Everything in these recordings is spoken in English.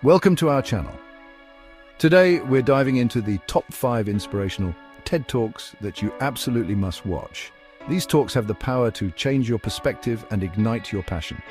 Welcome to our channel. Today we're diving into the top 5 inspirational TED Talks that you absolutely must watch. These talks have the power to change your perspective and ignite your passion.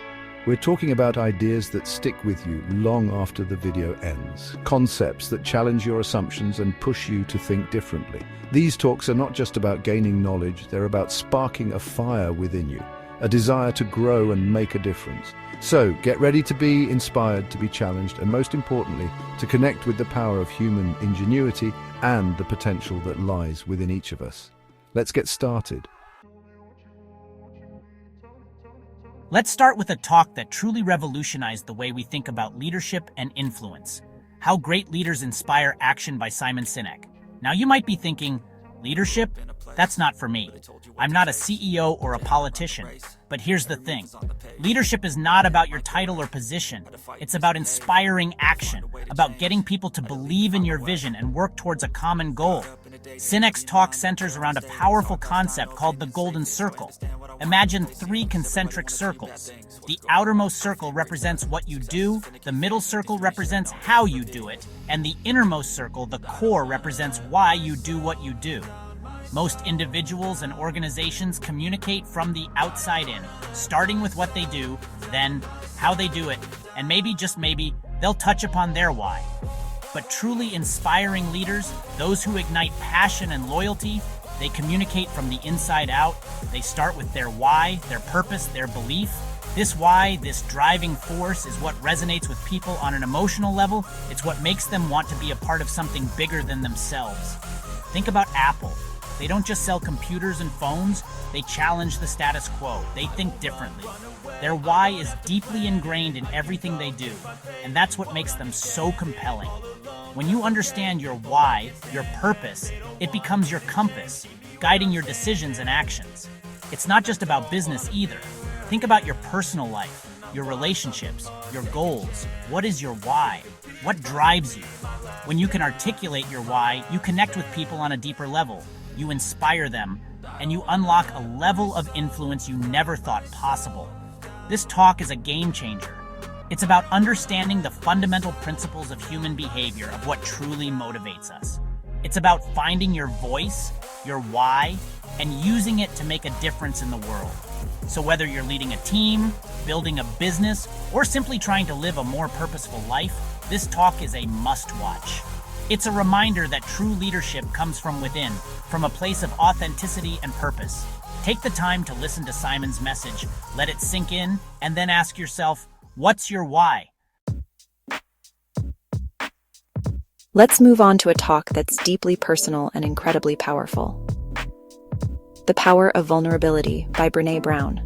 We're talking about ideas that stick with you long after the video ends, concepts that challenge your assumptions and push you to think differently. These talks are not just about gaining knowledge, they're about sparking a fire within you, a desire to grow and make a difference. So, get ready to be inspired, to be challenged, and most importantly, to connect with the power of human ingenuity and the potential that lies within each of us. Let's get started. Let's start with a talk that truly revolutionized the way we think about leadership and influence. How Great Leaders Inspire Action by Simon Sinek. Now you might be thinking, leadership? That's not for me. I'm not a CEO or a politician. But here's the thing. Leadership is not about your title or position. It's about inspiring action, about getting people to believe in your vision and work towards a common goal. Sinek's talk centers around a powerful concept called the golden circle. Imagine 3 concentric circles. The outermost circle represents what you do, the middle circle represents how you do it, and the innermost circle, the core, represents why you do what you do. Most individuals and organizations communicate from the outside in, starting with what they do, then how they do it, and maybe, just maybe, they'll touch upon their why. But truly inspiring leaders, those who ignite passion and loyalty, they communicate from the inside out. They start with their why, their purpose, their belief. This why, this driving force, is what resonates with people on an emotional level. It's what makes them want to be a part of something bigger than themselves. Think about Apple. They don't just sell computers and phones, they challenge the status quo. They think differently. Their why is deeply ingrained in everything they do, and that's what makes them so compelling. When you understand your why, your purpose, it becomes your compass, guiding your decisions and actions. It's not just about business either. Think about your personal life, your relationships, your goals. What is your why? What drives you? When you can articulate your why, you connect with people on a deeper level. You inspire them, and you unlock a level of influence you never thought possible. This talk is a game changer. It's about understanding the fundamental principles of human behavior, of what truly motivates us. It's about finding your voice, your why, and using it to make a difference in the world. So whether you're leading a team, building a business, or simply trying to live a more purposeful life, this talk is a must-watch. It's a reminder that true leadership comes from within, from a place of authenticity and purpose. Take the time to listen to Simon's message, let it sink in, and then ask yourself, what's your why? Let's move on to a talk that's deeply personal and incredibly powerful. The Power of Vulnerability by Brené Brown.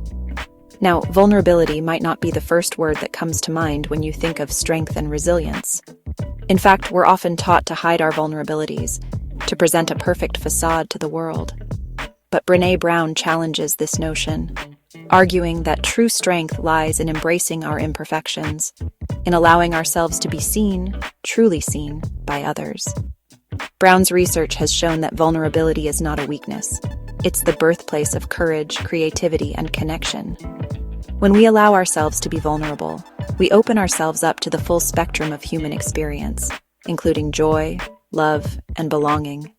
Now, vulnerability might not be the first word that comes to mind when you think of strength and resilience. In fact, we're often taught to hide our vulnerabilities, to present a perfect facade to the world. But Brené Brown challenges this notion, arguing that true strength lies in embracing our imperfections, in allowing ourselves to be seen, truly seen, by others. Brown's research has shown that vulnerability is not a weakness. It's the birthplace of courage, creativity, and connection. When we allow ourselves to be vulnerable, we open ourselves up to the full spectrum of human experience, including joy, love, and belonging.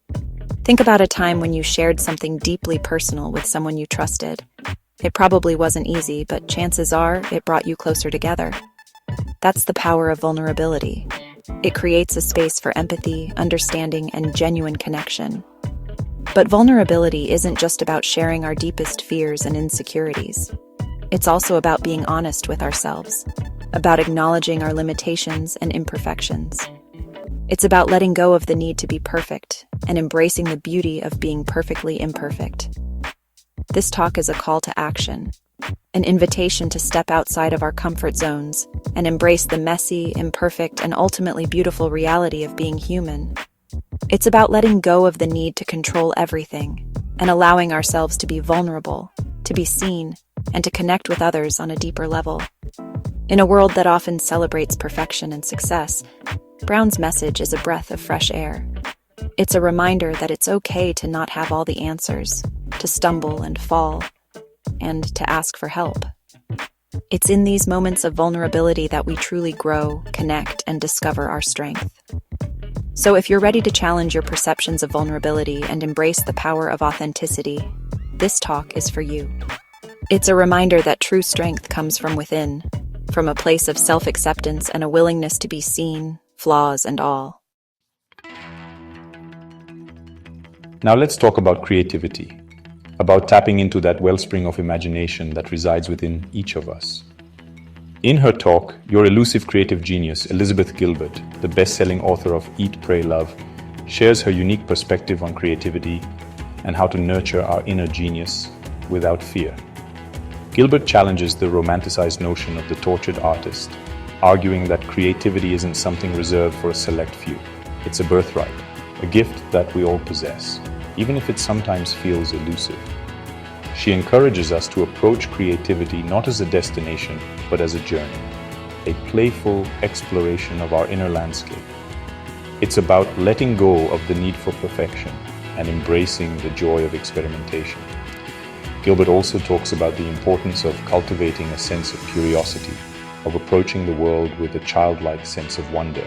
Think about a time when you shared something deeply personal with someone you trusted. It probably wasn't easy, but chances are it brought you closer together. That's the power of vulnerability. It creates a space for empathy, understanding, and genuine connection. But vulnerability isn't just about sharing our deepest fears and insecurities. It's also about being honest with ourselves, about acknowledging our limitations and imperfections. It's about letting go of the need to be perfect and embracing the beauty of being perfectly imperfect. This talk is a call to action, an invitation to step outside of our comfort zones and embrace the messy, imperfect, and ultimately beautiful reality of being human. It's about letting go of the need to control everything and allowing ourselves to be vulnerable, to be seen, and to connect with others on a deeper level. In a world that often celebrates perfection and success, Brown's message is a breath of fresh air. It's a reminder that it's okay to not have all the answers, to stumble and fall, and to ask for help. It's in these moments of vulnerability that we truly grow, connect, and discover our strength. So if you're ready to challenge your perceptions of vulnerability and embrace the power of authenticity, this talk is for you. It's a reminder that true strength comes from within, from a place of self-acceptance and a willingness to be seen, flaws and all. Now let's talk about creativity, about tapping into that wellspring of imagination that resides within each of us. In her talk, your elusive creative genius, Elizabeth Gilbert, the best-selling author of Eat, Pray, Love, shares her unique perspective on creativity and how to nurture our inner genius without fear. Gilbert challenges the romanticized notion of the tortured artist, arguing that creativity isn't something reserved for a select few. It's a birthright, a gift that we all possess, even if it sometimes feels elusive. She encourages us to approach creativity not as a destination, but as a journey, a playful exploration of our inner landscape. It's about letting go of the need for perfection and embracing the joy of experimentation. Gilbert also talks about the importance of cultivating a sense of curiosity, of approaching the world with a childlike sense of wonder.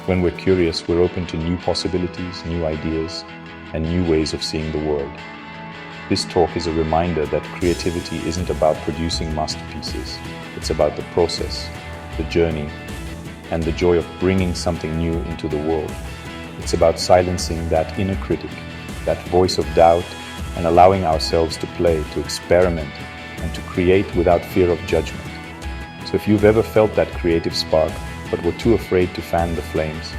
When we're curious, we're open to new possibilities, new ideas, and new ways of seeing the world. This talk is a reminder that creativity isn't about producing masterpieces. It's about the process, the journey, and the joy of bringing something new into the world. It's about silencing that inner critic, that voice of doubt, and allowing ourselves to play, to experiment, and to create without fear of judgment. So if you've ever felt that creative spark, but were too afraid to fan the flames,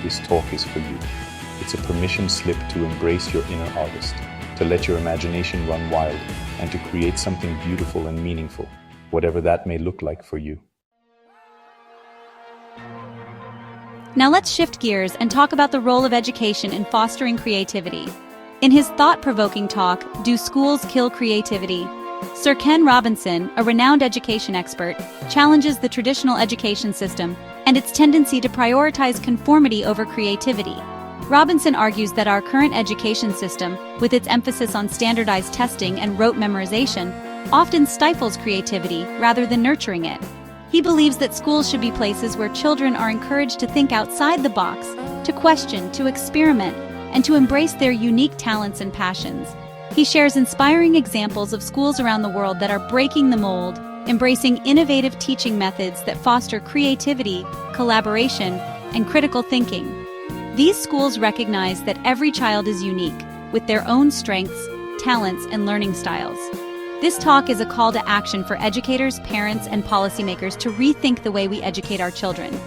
this talk is for you. It's a permission slip to embrace your inner artist, to let your imagination run wild, and to create something beautiful and meaningful, whatever that may look like for you. Now let's shift gears and talk about the role of education in fostering creativity. In his thought-provoking talk, Do Schools Kill Creativity?, Sir Ken Robinson, a renowned education expert, challenges the traditional education system and its tendency to prioritize conformity over creativity. Robinson argues that our current education system, with its emphasis on standardized testing and rote memorization, often stifles creativity rather than nurturing it. He believes that schools should be places where children are encouraged to think outside the box, to question, to experiment, and to embrace their unique talents and passions. He shares inspiring examples of schools around the world that are breaking the mold, embracing innovative teaching methods that foster creativity, collaboration, and critical thinking. These schools recognize that every child is unique, with their own strengths, talents, and learning styles. This talk is a call to action for educators, parents, and policymakers to rethink the way we educate our children.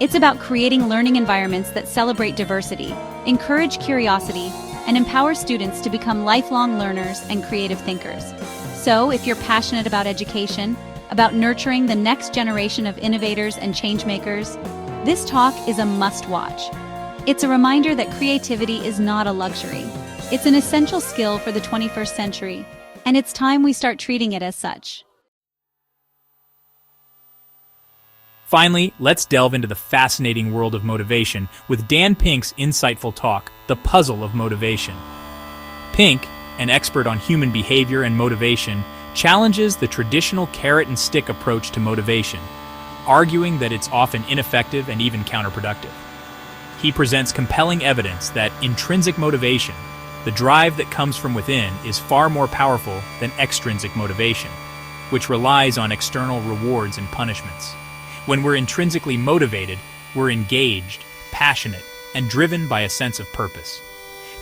It's about creating learning environments that celebrate diversity, encourage curiosity, and empower students to become lifelong learners and creative thinkers. So, if you're passionate about education, about nurturing the next generation of innovators and changemakers, this talk is a must-watch. It's a reminder that creativity is not a luxury. It's an essential skill for the 21st century, and it's time we start treating it as such. Finally, let's delve into the fascinating world of motivation with Dan Pink's insightful talk, The Puzzle of Motivation. Pink, an expert on human behavior and motivation, challenges the traditional carrot and stick approach to motivation, arguing that it's often ineffective and even counterproductive. He presents compelling evidence that intrinsic motivation, the drive that comes from within, is far more powerful than extrinsic motivation, which relies on external rewards and punishments. When we're intrinsically motivated, we're engaged, passionate, and driven by a sense of purpose.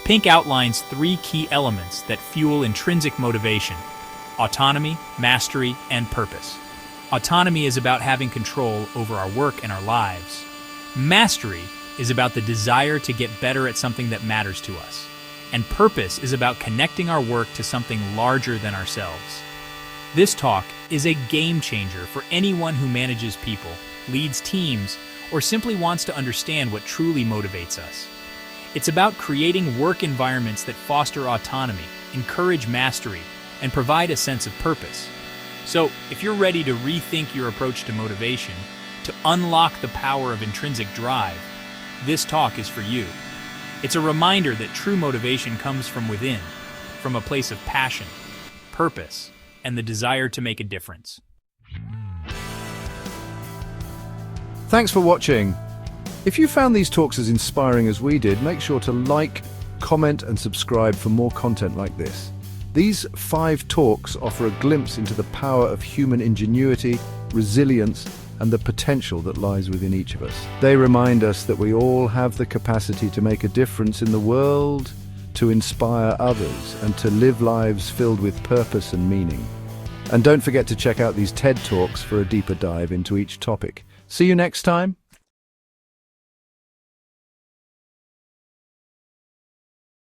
Pink outlines 3 key elements that fuel intrinsic motivation: autonomy, mastery, and purpose. Autonomy is about having control over our work and our lives. Mastery is about the desire to get better at something that matters to us. And purpose is about connecting our work to something larger than ourselves. This talk is a game changer for anyone who manages people, leads teams, or simply wants to understand what truly motivates us. It's about creating work environments that foster autonomy, encourage mastery, and provide a sense of purpose. So, if you're ready to rethink your approach to motivation, to unlock the power of intrinsic drive, this talk is for you. It's a reminder that true motivation comes from within, from a place of passion, purpose, and the desire to make a difference. Thanks for watching. If you found these talks as inspiring as we did, make sure to like, comment and subscribe for more content like this. These 5 talks offer a glimpse into the power of human ingenuity, resilience, and the potential that lies within each of us. They remind us that we all have the capacity to make a difference in the world, to inspire others, and to live lives filled with purpose and meaning. And don't forget to check out these TED Talks for a deeper dive into each topic. See you next time.